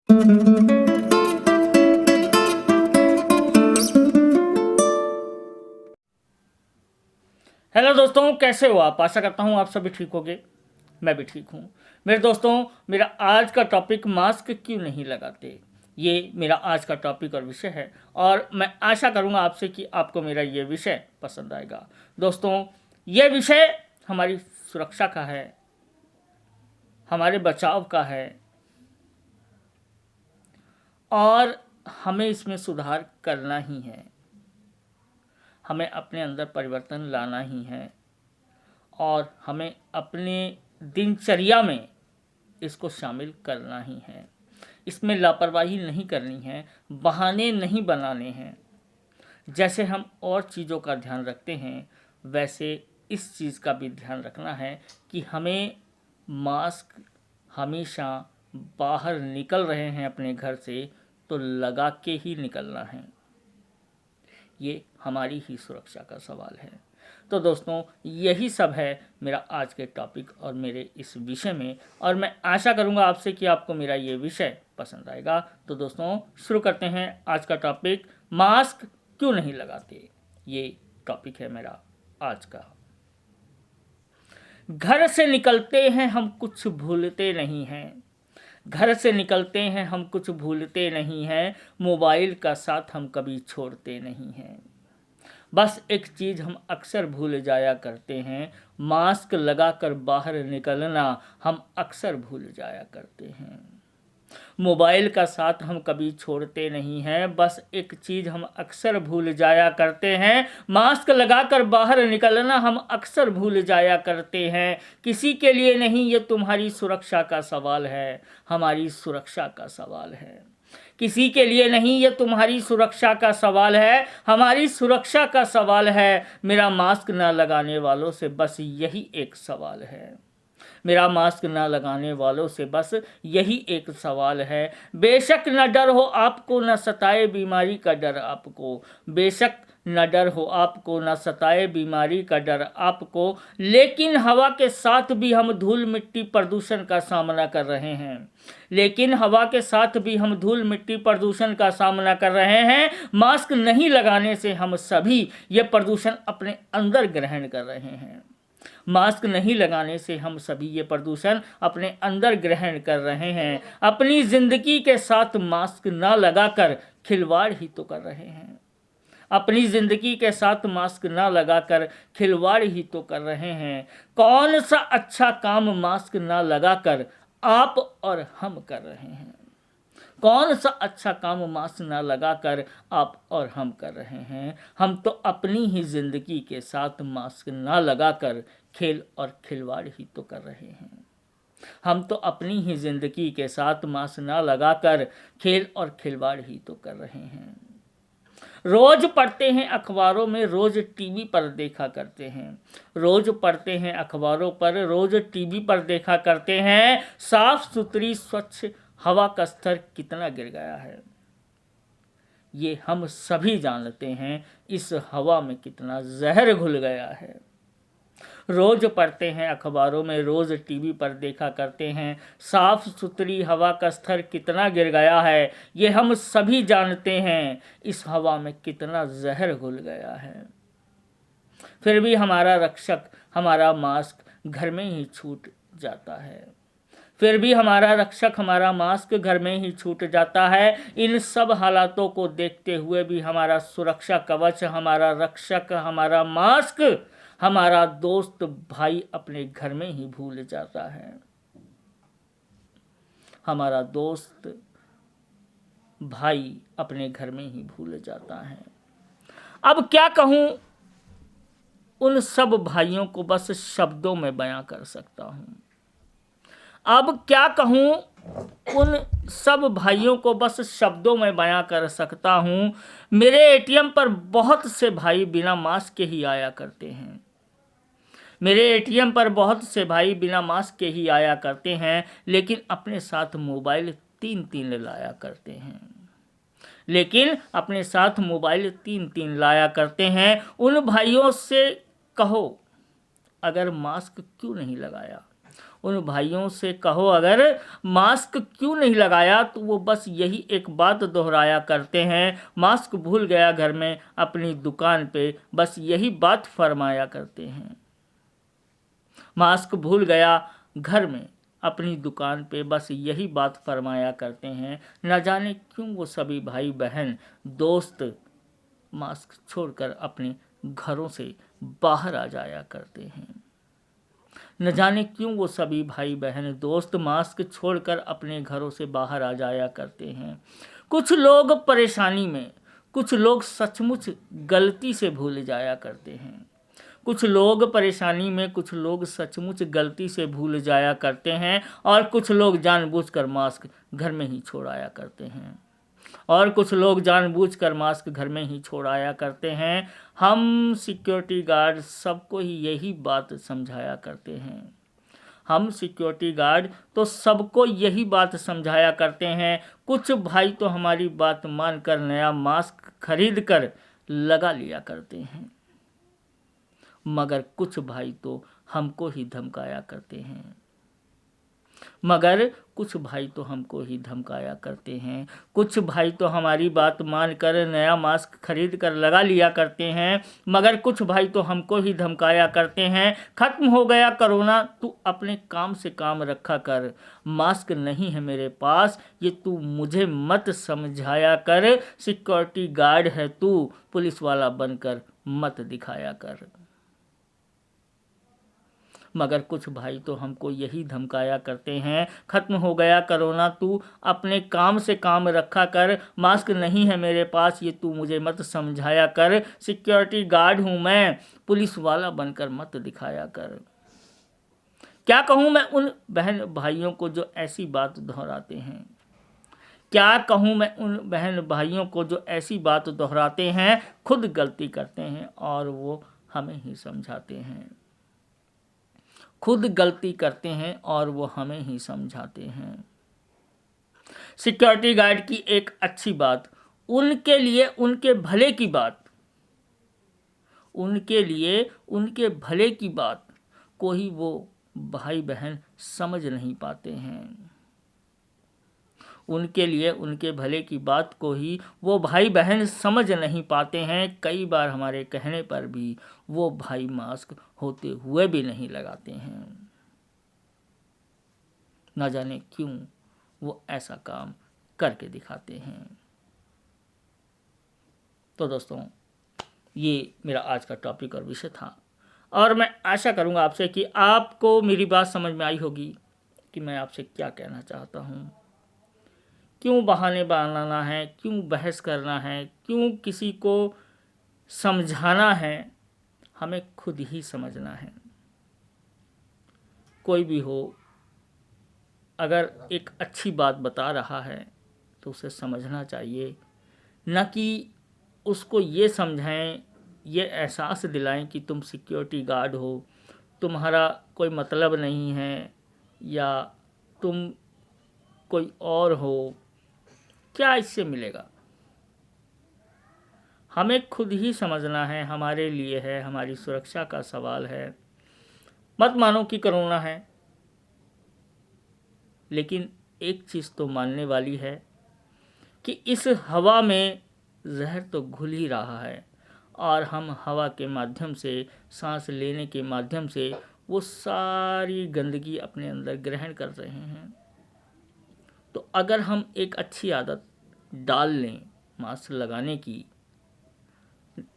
Hello दोस्तों, कैसे हो आप? आशा करता हूँ आप सभी ठीक होंगे। मैं भी ठीक हूँ। मेरे दोस्तों, मेरा आज का टॉपिक मास्क क्यों नहीं लगाते, ये मेरा आज का टॉपिक और विषय है। और मैं आशा करूँगा आपसे कि आपको मेरा ये विषय पसंद आएगा। दोस्तों, ये विषय हमारी सुरक्षा का है, हमारे बचाव का है और हमें इसमें सुधार करना ही है। हमें अपने अंदर परिवर्तन लाना ही है और हमें अपने दिनचर्या में इसको शामिल करना ही है। इसमें लापरवाही नहीं करनी है, बहाने नहीं बनाने हैं। जैसे हम और चीज़ों का ध्यान रखते हैं, वैसे इस चीज़ का भी ध्यान रखना है कि हमें मास्क हमेशा बाहर निकल रहे हैं अपने घर से तो लगा के ही निकलना है। ये हमारी ही सुरक्षा का सवाल है। तो दोस्तों, यही सब है मेरा आज के टॉपिक और मेरे इस विषय में, और मैं आशा करूंगा आपसे कि आपको मेरा ये विषय पसंद आएगा। तो दोस्तों, शुरू करते हैं आज का टॉपिक, मास्क क्यों नहीं लगाते। ये टॉपिक है मेरा आज का। घर से निकलते हैं हम कुछ भूलते नहीं हैं, घर से निकलते हैं हम कुछ भूलते नहीं हैं, मोबाइल का साथ हम कभी छोड़ते नहीं हैं। बस एक चीज़ हम अक्सर भूल जाया करते हैं, मास्क लगाकर बाहर निकलना हम अक्सर भूल जाया करते हैं। मोबाइल का साथ हम कभी छोड़ते नहीं हैं, बस एक चीज़ हम अक्सर भूल जाया करते हैं, मास्क लगाकर बाहर निकलना हम अक्सर भूल जाया करते हैं। किसी के लिए नहीं, ये तुम्हारी सुरक्षा का सवाल है, हमारी सुरक्षा का सवाल है। किसी के लिए नहीं, ये तुम्हारी सुरक्षा का सवाल है, हमारी सुरक्षा का सवाल है। मेरा मास्क ना लगाने वालों से बस यही एक सवाल है, मेरा मास्क ना लगाने वालों से बस यही एक सवाल है। बेशक न डर हो आपको, न सताए बीमारी का डर आपको, बेशक न डर हो आपको, न सताए बीमारी का डर आपको, लेकिन हवा के साथ भी हम धूल मिट्टी प्रदूषण का सामना कर रहे हैं, लेकिन हवा के साथ भी हम धूल मिट्टी प्रदूषण का सामना कर रहे हैं। मास्क नहीं लगाने से हम सभी ये प्रदूषण अपने अंदर ग्रहण कर रहे हैं, मास्क नहीं लगाने से हम सभी ये प्रदूषण अपने अंदर ग्रहण कर रहे हैं। अपनी जिंदगी के साथ मास्क ना लगाकर खिलवाड़ ही तो कर रहे हैं, अपनी जिंदगी के साथ मास्क ना लगाकर खिलवाड़ ही तो कर रहे हैं। कौन सा अच्छा काम मास्क ना लगाकर आप और हम कर रहे हैं, कौन सा अच्छा काम मास्क ना लगाकर आप और हम कर रहे हैं। हम तो अपनी ही जिंदगी के साथ मास्क ना लगाकर खेल और खिलवाड़ ही तो कर रहे हैं, हम तो अपनी ही जिंदगी के साथ मास्क ना लगाकर खेल और खिलवाड़ ही तो कर रहे हैं। रोज पढ़ते हैं अखबारों में, रोज टीवी पर देखा करते हैं, रोज पढ़ते हैं अखबारों पर, रोज टीवी पर देखा करते हैं, साफ सुथरी स्वच्छ हवा का स्तर कितना गिर गया है, ये हम सभी जानते हैं। इस हवा में कितना जहर घुल गया है। रोज पढ़ते हैं अखबारों में, रोज टीवी पर देखा करते हैं, साफ सुथरी हवा का स्तर कितना गिर गया है, ये हम सभी जानते हैं। इस हवा में कितना जहर घुल गया है। फिर भी हमारा रक्षक, हमारा मास्क घर में ही छूट जाता है, फिर भी हमारा रक्षक, हमारा मास्क घर में ही छूट जाता है। इन सब हालातों को देखते हुए भी हमारा सुरक्षा कवच, हमारा रक्षक, हमारा मास्क, हमारा दोस्त भाई अपने घर में ही भूल जाता है, हमारा दोस्त भाई अपने घर में ही भूल जाता है। अब क्या कहूँ, उन सब भाइयों को बस शब्दों में बयां कर सकता हूँ। अब क्या कहूँ, उन सब भाइयों को बस शब्दों में बयां कर सकता हूँ। मेरे एटीएम पर बहुत से भाई बिना मास्क के ही आया करते हैं, मेरे एटीएम पर बहुत से भाई बिना मास्क के ही आया करते हैं, लेकिन अपने साथ मोबाइल 3-3 लाया करते हैं, लेकिन अपने साथ मोबाइल 3-3 लाया करते हैं। उन भाइयों से कहो, अगर मास्क क्यों नहीं लगाया, उन भाइयों से कहो अगर मास्क क्यों नहीं लगाया, तो वो बस यही एक बात दोहराया करते हैं, मास्क भूल गया घर में अपनी दुकान पे, बस यही बात फरमाया करते हैं। मास्क भूल गया घर में अपनी दुकान पे, बस यही बात फरमाया करते हैं। न जाने क्यों वो सभी भाई बहन दोस्त मास्क छोड़कर अपने घरों से बाहर आ जाया करते हैं। न जाने क्यों वो सभी भाई बहन दोस्त मास्क छोड़कर अपने घरों से बाहर आ जाया करते हैं। कुछ लोग परेशानी में, कुछ लोग सचमुच गलती से भूल जाया करते हैं। कुछ लोग परेशानी में, कुछ लोग सचमुच गलती से भूल जाया करते हैं, और कुछ लोग जानबूझकर मास्क घर में ही छोड़ आया करते हैं। और कुछ लोग जानबूझकर मास्क घर में ही छोड़ आया करते हैं। हम सिक्योरिटी गार्ड सबको ही यही बात समझाया करते हैं। हम सिक्योरिटी गार्ड तो सबको यही बात समझाया करते हैं। कुछ भाई तो हमारी बात मानकर नया मास्क खरीद कर लगा लिया करते हैं, मगर कुछ भाई तो हमको ही धमकाया करते हैं। मगर कुछ भाई तो हमको ही धमकाया करते हैं। कुछ भाई तो हमारी बात मानकर नया मास्क खरीद कर लगा लिया करते हैं, मगर कुछ भाई तो हमको ही धमकाया करते हैं। खत्म हो गया कोरोना, तू अपने काम से काम रखा कर, मास्क नहीं है मेरे पास ये तू मुझे मत समझाया कर, सिक्योरिटी गार्ड है तू, पुलिस वाला बनकर मत दिखाया कर। मगर कुछ भाई तो हमको यही धमकाया करते हैं, खत्म हो गया कोरोना, तू अपने काम से काम रखा कर, मास्क नहीं है मेरे पास ये तू मुझे मत समझाया कर, सिक्योरिटी गार्ड हूँ मैं, पुलिस वाला बनकर मत दिखाया कर। क्या कहूँ मैं उन बहन भाइयों को जो ऐसी बात दोहराते हैं, क्या कहूँ मैं उन बहन भाइयों को जो ऐसी बात दोहराते हैं, खुद गलती करते हैं और वो हमें ही समझाते हैं। खुद गलती करते हैं और वो हमें ही समझाते हैं। सिक्योरिटी गार्ड की एक अच्छी बात, उनके लिए उनके भले की बात, उनके लिए उनके भले की बात कोई वो भाई बहन समझ नहीं पाते हैं। उनके लिए उनके भले की बात को ही वो भाई बहन समझ नहीं पाते हैं। कई बार हमारे कहने पर भी वो भाई मास्क होते हुए भी नहीं लगाते हैं। न जाने क्यों वो ऐसा काम करके दिखाते हैं। तो दोस्तों, ये मेरा आज का टॉपिक और विषय था, और मैं आशा करूँगा आपसे कि आपको मेरी बात समझ में आई होगी कि मैं आपसे क्या कहना चाहता हूँ। क्यों बहाने बनाना है, क्यों बहस करना है, क्यों किसी को समझाना है, हमें खुद ही समझना है। कोई भी हो, अगर एक अच्छी बात बता रहा है तो उसे समझना चाहिए, न कि उसको ये समझाएं, ये एहसास दिलाएं कि तुम सिक्योरिटी गार्ड हो, तुम्हारा कोई मतलब नहीं है, या तुम कोई और हो। क्या इससे मिलेगा? हमें खुद ही समझना है, हमारे लिए है, हमारी सुरक्षा का सवाल है। मत मानो कि कोरोना है, लेकिन एक चीज़ तो मानने वाली है कि इस हवा में जहर तो घुल ही रहा है, और हम हवा के माध्यम से, सांस लेने के माध्यम से वो सारी गंदगी अपने अंदर ग्रहण कर रहे हैं। तो अगर हम एक अच्छी आदत डाल लें मास्क लगाने की,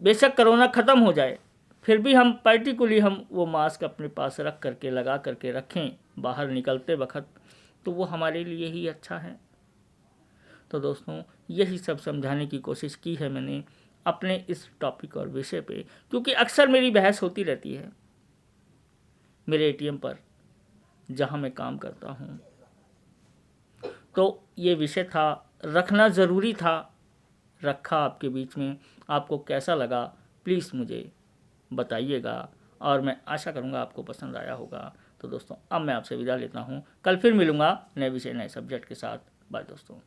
बेशक कोरोना ख़त्म हो जाए, फिर भी हम पर्टिकुलरली हम वो मास्क अपने पास रख करके, लगा करके रखें बाहर निकलते वक्त, तो वो हमारे लिए ही अच्छा है। तो दोस्तों, यही सब समझाने की कोशिश की है मैंने अपने इस टॉपिक और विषय पे, क्योंकि अक्सर मेरी बहस होती रहती है मेरे एटीएम पर जहाँ मैं काम करता हूँ। तो ये विषय था, रखना ज़रूरी था, रखा आपके बीच में। आपको कैसा लगा प्लीज़ मुझे बताइएगा, और मैं आशा करूँगा आपको पसंद आया होगा। तो दोस्तों, अब मैं आपसे विदा लेता हूँ। कल फिर मिलूँगा नए विषय, नए सब्जेक्ट के साथ। बाय दोस्तों।